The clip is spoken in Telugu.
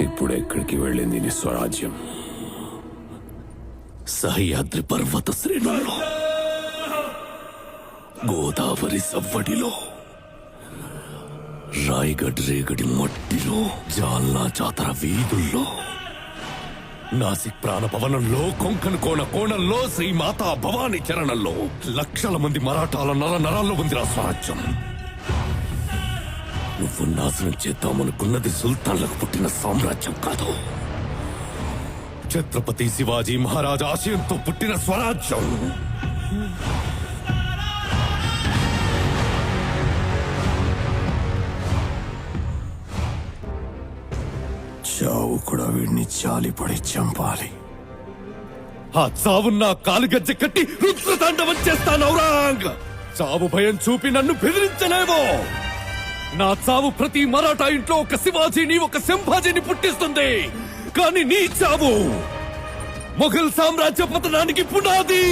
ఇప్పుడు ఎక్కడికి వెళ్ళింది నీ స్వరాజ్యం? సహ్యాద్రి పర్వత శ్రేణుల్లో, గోదావరి సవ్వడిలో, రాయగఢ్ రేగడి మట్టిలో, జాల్నా జాతర వీధుల్లో, నాసిక్ ప్రాణభవనంలో, కొంకన్ కోణంలో, శ్రీమాతా భవానీ చరణంలో లక్షల మంది మరాఠాల నరాల్లో ఉంది రా స్వరాజ్యం. నువ్వు నాశనం చేద్దామనుకున్నది సుల్తాన్లకు పుట్టిన సామ్రాజ్యం కాదు, ఛత్రపతి శివాజీ మహారాజ్ ఆశయంతో పుట్టిన స్వరాజ్యం. చావు కూడా వీడిని జాలిపడి చంపాలి. ఆ చావున్నా కాలుగజ్జ కట్టి రుద్రతాండవం చేస్తాను ఔరంగ్. చావు భయం చూపి నన్ను బెదిరించలేవో. నా చావు ప్రతి మరాఠా ఇంట్లో ఒక శివాజీని, ఒక సంభాజీని పుట్టిస్తుంది. కానీ నీ చావు మొఘల్ సామ్రాజ్య పతనానికి పునాది.